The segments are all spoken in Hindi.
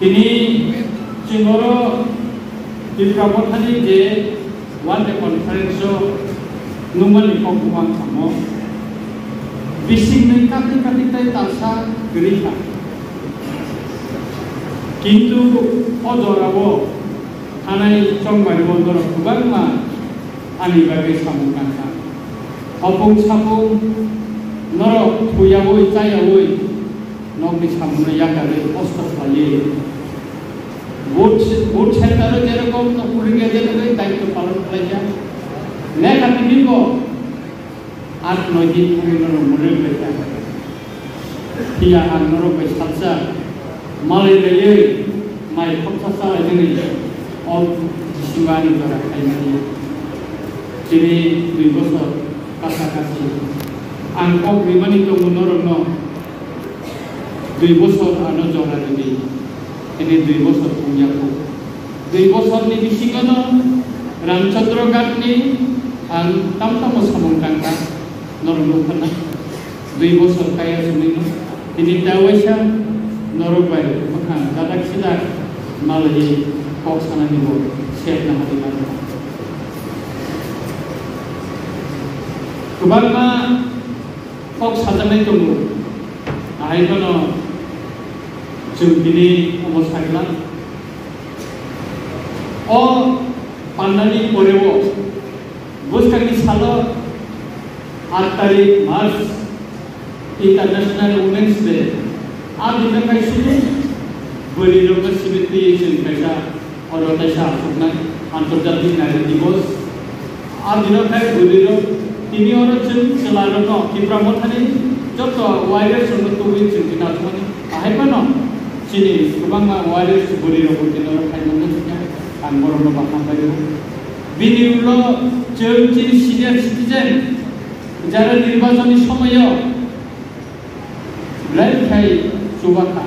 Kini Cingoro di Prabowo je one day conference numan ikut buang kamu bising mengkati tay talsa gerita. Kintu odorabo anai congmari bondor kubangma ani bagai samung kata. Opung sapung norok tuyawoi cayawoi nok di samung yakare ostos lagi. Vote center যেরকম পুলিশে যেরকম দায়িত্ব পালন করে যায় নেক আমি দিব 8-9 দিন পুলিশের মনে লেখা তিয়া আনরো বে সালসা মালে লেয়ে মাই খপসা এনে অল সিমানি ধরা খাইনি যিনি 2 বছর কাছাকাছি আনকক বিমানি তো মনোরণ 2 বছর আনো জড়া দিবি ini 2 bosor punya ku 2 bosor ni bisingono Ramchandra Gatni ang tamtamo samong kangka norong kana 2 bosor kaya sumino ini dawasa norong bay makhan dadak sida malai kok sana ni bo set na hati mana kubarma kok sajanai tunggu ai kono Jumkini omosakla, oh pandani korewo, bos kaki salo 8 तारीख मार्च इंटरनेशनल वुमेन्स डे, आप दिन का शुरू बड़ी लोग सिविटी चिंता और वैसा अपना अंतर्जातीय नारी दिवस, आप दिन का बड़ी लोग तीनी और चला रहा कि प्रमोथनी जो तो वायरस उनको तो भी चिंता थोड़ी आहे पर ना Sini, kubang waris buri robo tinoro kaino nusnya, angkor robo bakam bayu. Bini ulo ciri senior citizen, jara nirbachoni somoyo, lai kai subaka.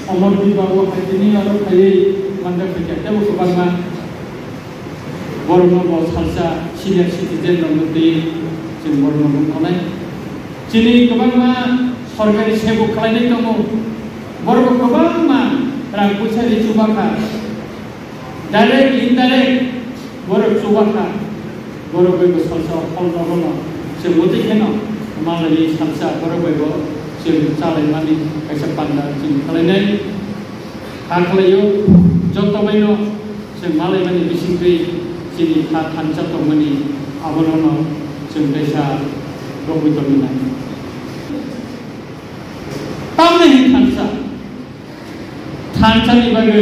Omor bibawo kaitini aro kai manda kerja bu kubang borno bo salsa senior citizen romuti jeng borno bongkolai. Sini kubang sorgari sebuk kalaini kamu. Borok kebang mah rangkusa di Subaka, direct indirect borok Subaka, borok itu salsa hal sebuti kena malah di salsa borok itu calon mani kesempatan calonnya angklayo contoh maino malah mani bisingri sini kan contoh mani abonono desa robuto mina tamne kansa থানসানি বাগে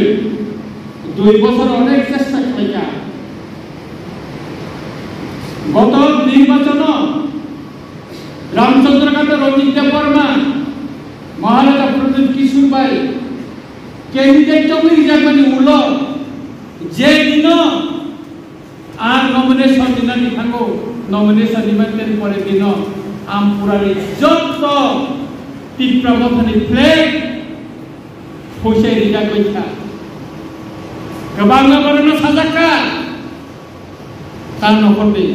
2 বছর অনেক চেষ্টা করেছে গত নির্বাচন রামচন্দ্র ঘাট রঞ্জিত বর্মা মহারাজা প্রদীপ কিশোর ভাই ক্যান্ডিডেট চৌধুরী জাগমানি উলো যে দিন আর নমিনেশন দিনানি থাকো নমিনেশন নিবেদন পরে দিন আমপুরারি যত তীব্রবর্ধনী flag Pusai tidak baca, kebangga berana sajaka, karena kopi,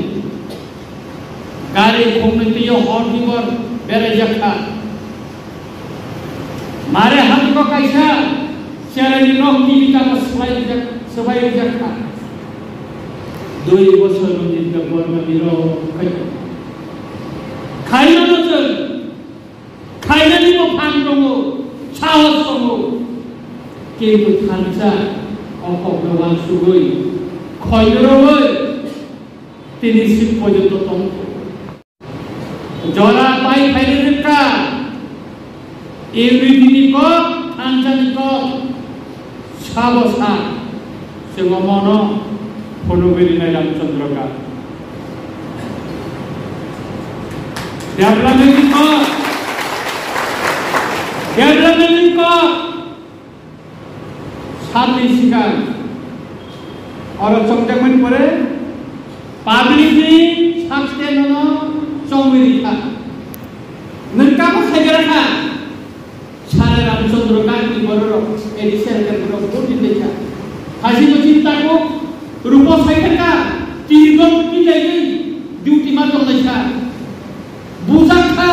gari komunitiyo hordiwar berajaka, mare hati ko kaisa, siapa ni nok kita sebaik jaka, 2 bosor menjadi borma biro kaya, kaya nonton, kaya ni mo pandongo, sahos tongo. কিন্তু খানসা অপগ্রবান সুগই খয়রগই তিনি শিব পর্যন্ত তন্ত্র জরা পাই ফাইলেকা এবিদিনিক খানসানিক সাবসা সেমন ফনুবেরিনাই রামচন্দ্রকা ডেভেলপমেন্ট साथी शिकार और चौंकमन परे पाब्लिकली साक्षे ननो चौमिरी था नरका को खजरा था सारे रामचंद्र का की बरो एडिशन कर बरो बोली देखा हाजी को चिंता को रूपो साइकिल का तीन की जाएगी ड्यूटी मार तो देखा बुझा था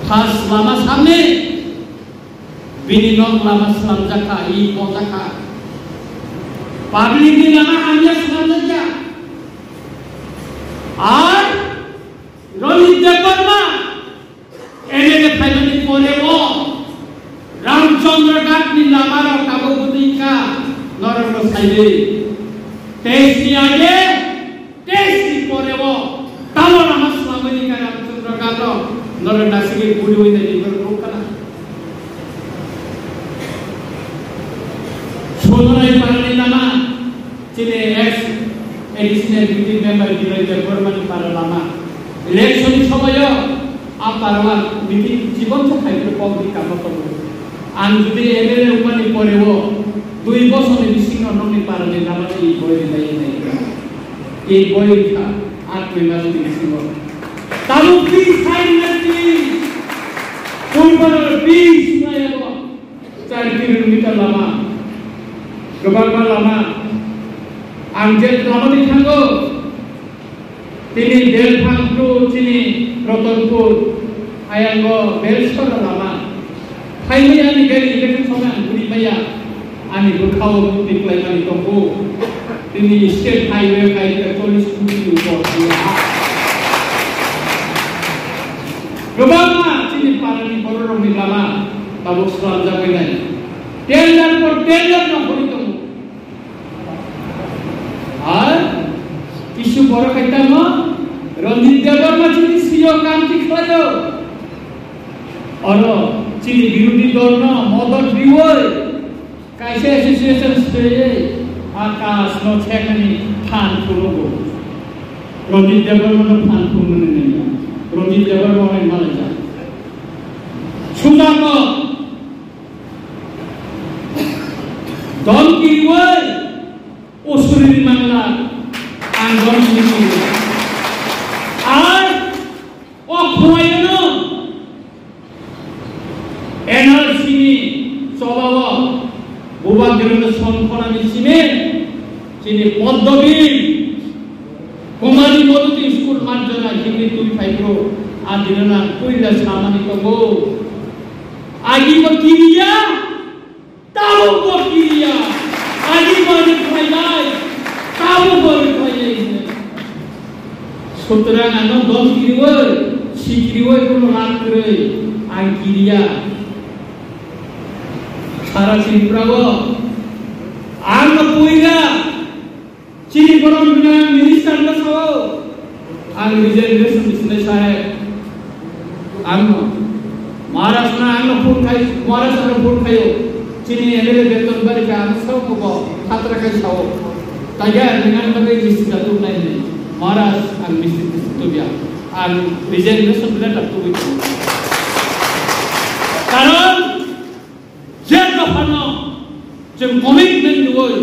Khas lama samne bini nok lama selam jaka I ko jaka public ni lama hanya selam jaka আর রণিত দেববর্মা এনে ফাইনালি পরেব রামচন্দ্র ঘাটনি লামার কাবুদিকা নরেন্দ্র সাইলে তেইশি আগে তেইশি পরেব তালো নামাজ সামনিকা রামচন্দ্র ঘাট নরেন্দ্র সিগে গুড়ি হইতে নিকর রোকনা সোনাই পারানি লামা চিনে ex additional meeting member Ranit দেববর্মানি পারা লামা ইলেকশন সময় আপনারা মিটিং জীবন থাকবে কমটি কাম করবে আন যদি এমএলএ উপানি পরেব 2 বছরে বিশিং ননি পারানি লামা এই বই নাই নাই এই বইটা 8 মাস বিশিং তালু কি সাইনতি কোনবার 20 নাইব 4 কিলোমিটার লামা গোবারবা লামা আনজে লামা দিখাঙ্গো তিনি দেলথাংটু চিনি রতনপুর আয়াঙ্গো বেলসর লামা ফাইনি আনি গেলি ইলেকশন সময় গুড়ি মাইয়া আনি বুখাও দিকলাই মানি তবু তিনি স্টেট হাইওয়ে কাইতে 40 কোটি উপর দিয়া গোবামা চিনি পারানি বড়রমি লামা বাবু সালাম যাবে নাই টেন্ডার পর টেন্ডার না করিত আর কিছু বড় খাইতাম রঞ্জিত দেববর্মা চিনি সিও কান্তি খাইলো আর চিনি বিরোধী দল না মদন বিওয় কাইসে অ্যাসোসিয়েশন স্টেজে আকাশ ন ছেখানি ফান পুরো রঞ্জিত দেববর্মা ফান পুরো নেই রঞ্জিত দেববর্মা মালে যা সুদাম দল কি ওই অসুরের মামলা আন্দোলন আর অক্ষয়ন এনআরসি স্বভাব ভূভাগের সংখ্যা মিশিনে চিনি পদ্মবী কুমারী মধুতি স্কুল মার্জনা হিন্দি তুই ফাইব্রো আদিনা কইলা সামানিক গো আগিব কিরিয়া তাও গো কিরিয়া আগিব ফাইলাই তাও গো ফাইলাই সুতরাং আনো দল কিরিও শিকিরিও কোনো রাত করে আই কিরিয়া সারা সিপ্রাও আর পুইরা চিনি গরম বিনা মিনিস্টার না সও আর রিজার্ভেশন দিছিলে সাহেব আমনো মহারাষ্ট্র আমনো ফুড খাই মহারাষ্ট্র ফুড খাইও চিনি এমএলএ বেতন বাড়ি কা সব কো ছাত্র খাই খাও তাইয়া নিগান বাগে মিস্ত্রি তো নাই মহারাষ্ট্র আর মিস্ত্রি তো বিয়া আর রিজার্ভেশন দিলে তো কারণ যে দফানো যে কমিটমেন্ট ওই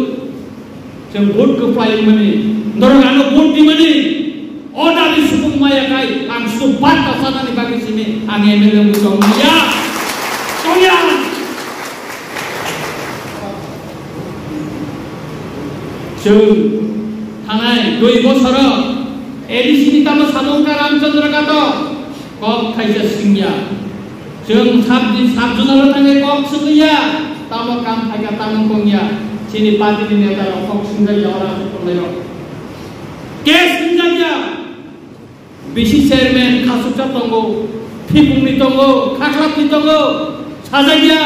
যে ভোট को पाइ माने दरगानो भोट दि माने अदालि सुबुं मायाकाय आं सुबात तासानानि बागिसिने आं एमएलए मुसौनिया सोनिया जों थानाय 2 बছर एडिसिनि तामो सामंका रामचंद्र घाट कक खाइजा सिंगिया जों साबजुनाल थाङै कक सुगिया तामो काम थाइगा तामो कंगिया চিনি পার্টি নেতা রক্ষক সিংহ যাওয়ার করলেন কে সিংহাইয়া বিসি চেয়ারম্যান খাসুচা তঙ্গ ফিপুংনি তঙ্গ খাখলাপনি তঙ্গ সাজাইয়া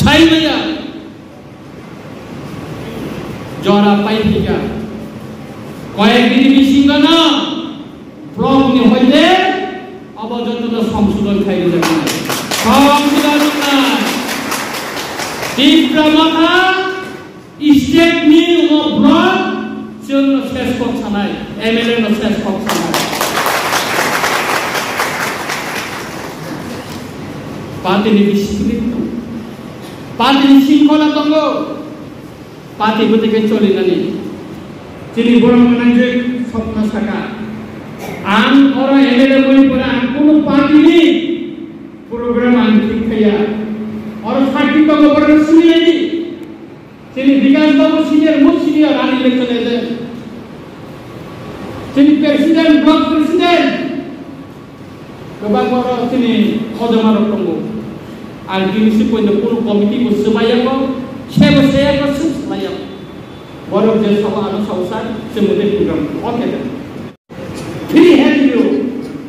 ছাইমাইয়া জরা পাইপিকা কয়েকদিন বিসিঙ্গা না ব্লকনি হইতে অবযত্ন সংশোধন খাইলে যাবে সংশোধন না ডিপ্লোমাটা স্টেট নি ও ব্লক জন্য শেষ কথা নাই এমএলএ ন শেষ কথা নাই পার্টি ডিসিপ্লিন পার্টি শৃঙ্খলা তঙ্গ পার্টি গতিকে চলে নানি চিনি বড় মানে যে স্বপ্ন থাকা আম ওর এমএলএ বই পড়া কোন পার্টি নেই প্রোগ্রাম আন ঠিক খাইয়া और पार्टी को गवर्नर सुनिए जी चलिए विकास बाबू सीनियर मोस्ट सीनियर आने इलेक्शन है चलिए प्रेसिडेंट ब्लॉक प्रेसिडेंट गोबां बर' दिनै खदमारक दङ आरो दिनैसिम बयनो कुनु कमिटिखौ सोमायाखौ सेबो सेयाखौ सोलायाखौ बर' जे साव आरो सावसार सोमोन्दै प्रग्राम अके फ्री हेल्प इउ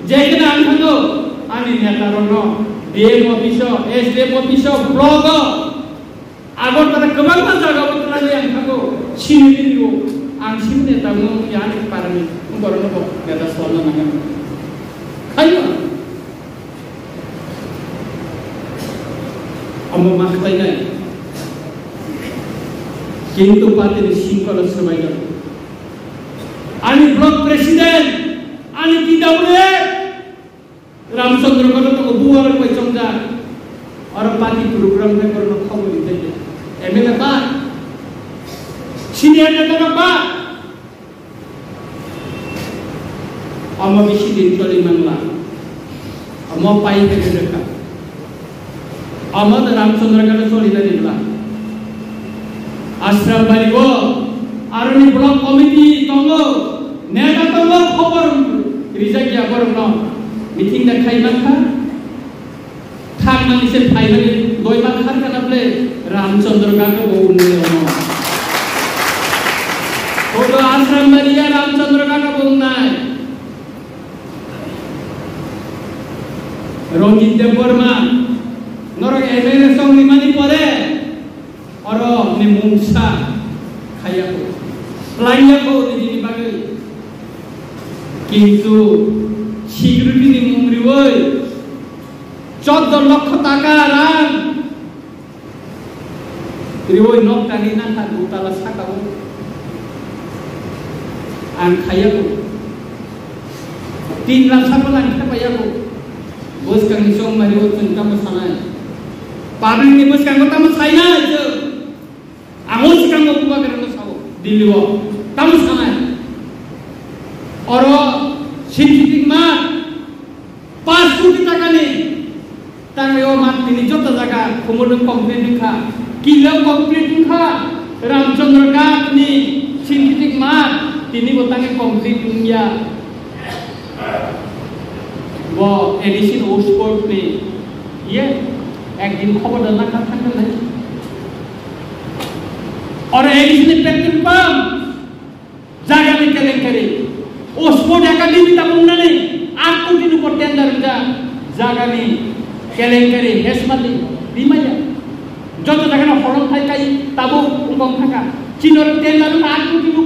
जेखिना आं थांगौ आंनि नेतारनो डिएम अफिसाव एसडिएम अफिसाव ब्लक आगरतला गोबां जायगायाव थांनानै आं थांगौ सिनिरिखौ आं सिन नेतानो यानि पारनि बर'नो नेता सल्ला नांगोन खायो अमो माखलायनाय किन्तु पार्टी सिंकल सोमायगोन आंनि ब्लक प्रेसिडेंट आंनि पिडाब्लिउ रामचंद्र को तो बुआर को चंगा और पार्टी प्रोग्राम में करनो खाओ दिते एमएलए बा सीनियर नेता बा अमो बिसी दिन चली मंगला अमो पाई के देखा अमो रामचंद्र का चली दिला आश्रम बारी को आरनी ब्लॉक कमिटी तंगो नेता तंगो खबर रिजा किया करनो मीटिंग देखाई माखा थांनानै से फाइनाली दय मा खार कानाबले रामचंद्र गाको बुंनो तो आश्रम बारिया रामचंद्र गाको बुंनाय रंजित देव वर्मा नरक एमएलए संग निमानि परे और ने मुंसा खायाको लाइयाको दिनि बागै किन्तु सिक्युरिटी नि मुंग्री वय 14 लाख टाका रां रिवय नक टानि ना था दुताला साकाव आं खायाको 3 लाख सापला आं खायाको बसकांनि सम मारिव जों काम सानाय पाब्लिक नि बसकांगो ताम सायनाय जों आङो सिगाङाव बुवा गरनो साव दिल्लीआव ताम सानाय और सिन्थिटिक मा 5 कोटी टाका नि तांगायाव मातनि जत जागा खमोदों कमप्लीट खा किलाव कमप्लीट खा रामचंद्र गातनि सिन्थिटिक मा तिनि बतांगे कमप्लीट या वो एडिशन ओस्पोर्ट नि ये एक दिन खबर दना खा थांगोन है और एडिशन पेट्रोल पंप जागा में केलेंकारि ओस्पोर्ट एकाडेमी ता बुंनानै 8 कोटी नु टेंडर जा जागा में केलेंकारि हेसमालि बिमाया जत जागा हरम थाइकाय ताबो उंगम थाका चिनर टेंडर 8 कोटी नु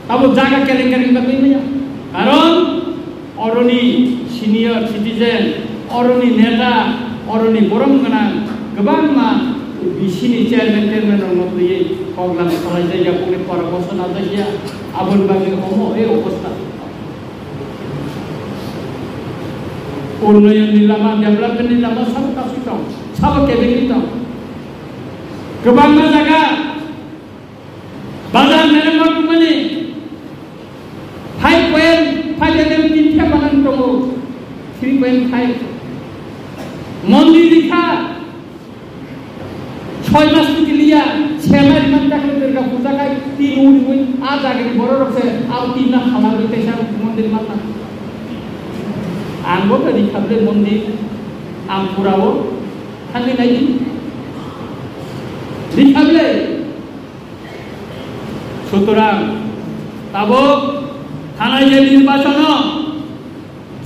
ताबो जागा केलेंकारि बा बिमाया कारण अरनि सिनियर सिटिजेन अरनि नेता अरनि गरम गोनां गोबां मा बिसिनि चेयारमेन नयै पग्लाम खालाय जायगा पुरे परामर्श ना जायगा आबन बागै हमो ए अवस्था उन्नयन नि लामा डेभलपमेन्ट नि लामा सब कासि दं सब केबिनेट दं गोबां मा जायगा बाजार मेरामत माने 5.5 एम तीन बानान दङ 3.5 मन्दिर लिखा 6 मास के लिया 6 मास मन तक दुर्गा पूजा का 3 उड़ी आ जागे बड़ रखसे आउ 3 ना खाना तेसा मंदिर माता आंबो तो दिखाबले मंदिर आमपुराव थांनि नायदि दिखाबले सुतरां ताबो थानाय जे निर्वाचन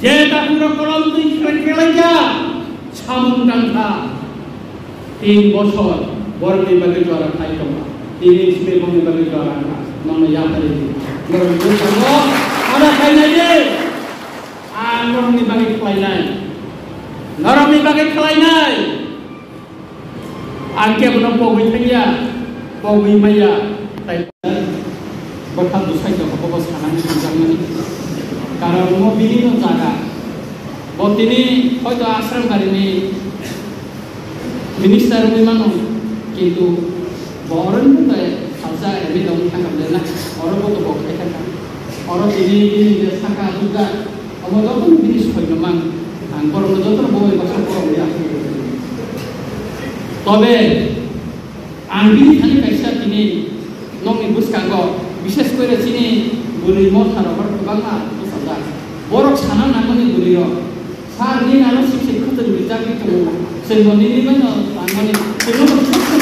जे दाखुर कलम दुई खेलाइया सामुन दांथा 3 বছর বরনি বাগে জরা খাই তোমরা 3 ইসমে মনে বাগে জরা না মনে ইয়াপারে বরনি বলছো আরা খাই নাই রে আর নরমি বাগে খাই নাই নরমি বাগে খাই নাই আকে বন পগই থাইয়া পগই মাইয়া তাই বখান দুসাই তো কব সানানি জানমানি কারণ মো বিভিন্ন জায়গা বতিনি হয়তো আশ্রম বাড়িনি मिनिस्टार विमानो किंतु बरन तो खालसा एबि दं थांगाबलेना अरबो तो बखाय थांगा अर दिनि साका दुगा अमदो बिनिस फैनमान आं बरन जत्र बय बसा बरया तबे आं बिनि थानि कायसा दिनि नंनि बुसकांगो विशेष करे चिनि गुरि मथार बर गोबांआ बुसादा बरक साना नामनि गुरियो सारनि नानो सिसे खोथो बिजाबि दङ जों मोननैनिबो माने जोंनो खोथो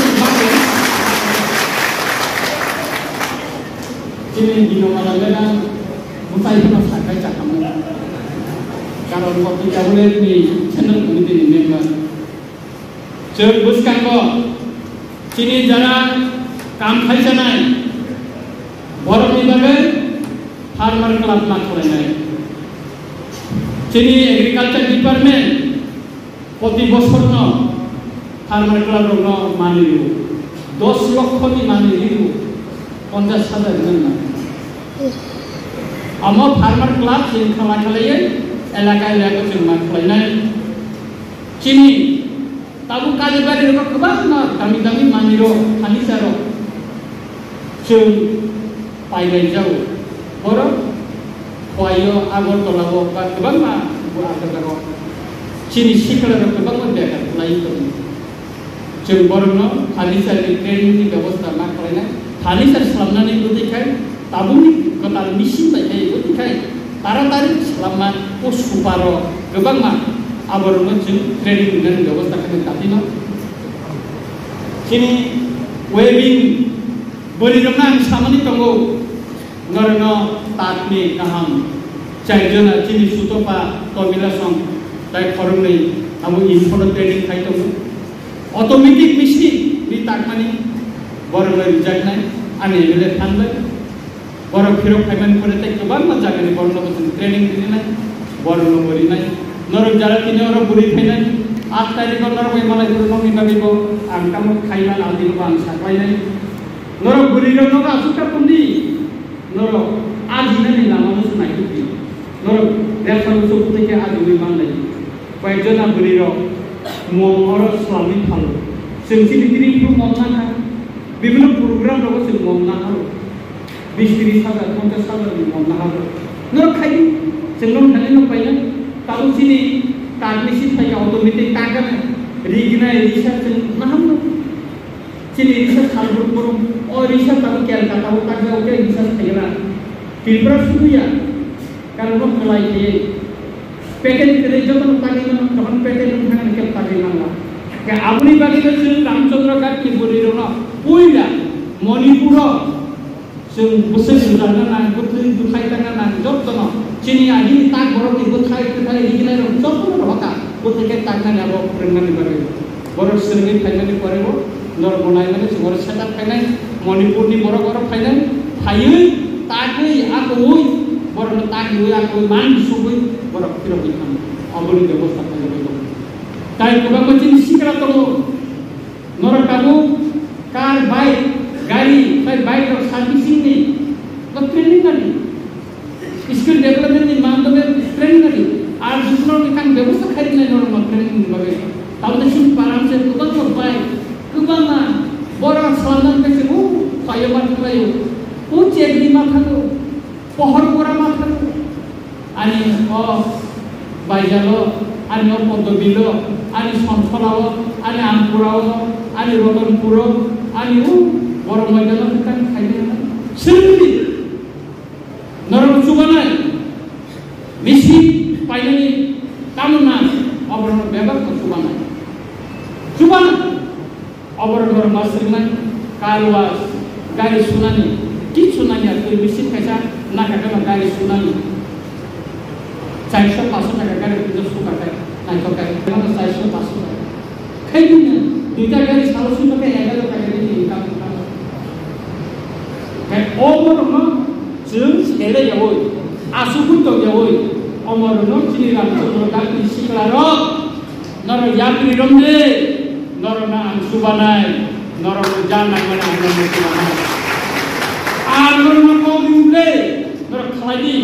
दिनै दिनाव मालाबा मुथाइफोराव सारखाय जाखामो कारण पत्रिकाफोर दिनै चेनेलखौनो दिनै मेम्बार जों बुसखांगो दिनै जारा काम खालामजानाय बर'नि बागै फार्मार क्लाब मा खालामनाय दिनै एग्रिकालचार डिपार्टमेन्ट प्रति बছरनो फार्मार क्लाबनो मानियो 10 लक्षनि मानियो 50,000 जोंना आमो फार्मार क्लाब जों खालायो एलाका जों मा खालामनाय दिनै ताबु कालिबारि गोबां गामि गामि मानिरो फानिसारो जों पाइनाय जायो बर' फयो आगरतलाबो बा गोबां मा आगरतलाबो दिनै सिखलारो गोबां बेकार लायो जों बर'नो फानिसारनि ट्रेनिंनि बेबस्था मा खालामनाय फानिसार खालामनानै गोदैखाय ताबुनि गोदान मिसिन बायदि गोदैखाय तारातारि खालामना पस्टुपारो गोबां मा आबरनो जों ट्रेनिं होनायनि बेबस्था खालामनो दाबिनो दिनै वेबिं बोरैजोंना आं सामानि दङ नरनो ताकनि गाहाम जायजोना दिनै सुतपा तमिला सं जाय फोरोंनाय आबो इनफोर ट्रेनिं खालामदों अटोमेटिक मेसिन नि ताकमानि बर'नो रिजायनाय आं एमएलए थांबाय बर' फिरक खायमानफोरनिफ्राय गोबां जायगानि बर'नो जों ट्रेनिं होनाय बर'नो बोरैनाय नरक जारा तिनि अर बुरि फैनाय 8 तारिखआव नरक मालायफोर नंनि बागैबो आं कामो खायना आदिबो आं साख्लायनाय नरक बुरिनो नरक आसुका पुन्दी नरक आजिनानि लामानो सुनायखौ दि नरक रेफारु सपुतिके आदिबो माननाय कयजना बुरिनो महर स्लामि फालो जों सिलिगिरिखौ ममना বিভিন্ন প্রোগ্রাম রব जों ममना हारो 20,000 50,000 ममना हारो नरक खाय जों थानाय न पाइना ताबु सिनि तागनिसि थाय अटोमेटिक तागन रिगनाय रिसर्च माहाम सिनि रिसर्च खालबुर बरम अ रिसर्च ताबु केलकाता ताबु तागजा ओके रिसर्च थायना तिलप्रा सुया कारण खलाय के पेटेंट करे जतन तागिन तखन पेटेंट थांगन के तागिनांला के आबुनि बागै जों रामचंद्र गाटि बोरिरनो पुइला मणिपुर जों बोसोर जाना ना गोथै दुखाय ताना ना जतन चिनि आदि ताक बरनि गोथाय गोथाय हिगिनाय जतन रका गोथैके ताकनानै आबो फोरोंनानै बागै बर' सोरनि फायनानै परेबो नर बनायनानै जों सेटआप फायनाय मणिपुरनि बर' बर' फायनाय थायो ताकै आगोय बर'नो ताकै आगोय मान सुबै बर' फिरबि खाम अबनि बेबस्था खालामनांगौ ताय गोबां मोनसे सिक्रा दङ नरकाबो कार बाइक गाड़ी ताय बाइक सार्भिसिंग नि तो ट्रेनिंग करी स्किल डेवलपमेंट नि मानदमे ट्रेनिंग करी আর দুসরো নিকান ব্যবস্থা খারি নাই নরম ট্রেনিং ভাবে তাহলে শুন পারাম সে গোবাং বাই গোবাং না বড় সালমান পেছে ও ফাইবার ফ্লাইও ও চেগনি মাথালো পহর করা মাথালো আনি ও বাইজালো আনি ও পদ্মবিলো আনি সন্থলাও আনি আমপুরাও আনি রতনপুর আনি ও বড় ময়দান নিকান খাইলে না সিলবি নরম সুবানাই মিশি पाइनानि कामना अबरन बेबार सुबाना सुबाना अबरन मासरिमान कालवा गाड़ी सुनानि कि सुनानि आरो मिसिन खायसा नाकाका गाड़ी सुनानि 400-500 टाका गाड़ी जो सुकाय नायथकाय माने 400-500 टाका खायनो दुइटा गाड़ी सालो सुनबाय 11 टाका नि इनकाम खाय अबरन जों सेले यावै आसुखुन तो यावै अमरनो चिनि रामचंद्र गाटि सिक्लारो नर यात्री रमदे नरना आं सुबानाय नरनो जानाय माने आं सुबानाय आरनो मौलिउले नर खालायदि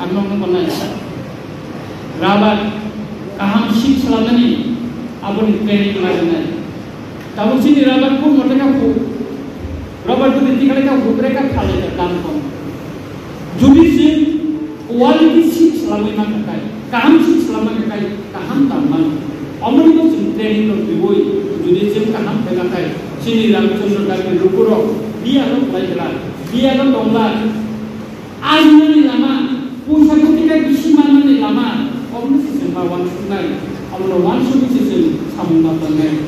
आं नंगौ बनाय राबार गाहाम सिक खालामनानै आबनि ट्रेनिं लानाय ताबु चिनि राबार को मटेका को रबार को दिखालेका हुब्रेका खालायका दाम कम जुदि जों क्वालिटी सिट खालामनो थाखाय गाहाम सिट खालामनो थाखाय गाहाम दाममान अमरिनो जों ट्रेनिं दिबोय जुदि जों गाहाम थाखाय चिनि रामचंद्र गाटि रुकुरो बियानो लायला बियानो दंला आइननि लामा पैसा कोटिका बिसि माननि Lama अमरिनो ma wan sunai amro wan su bi se samung ma tanai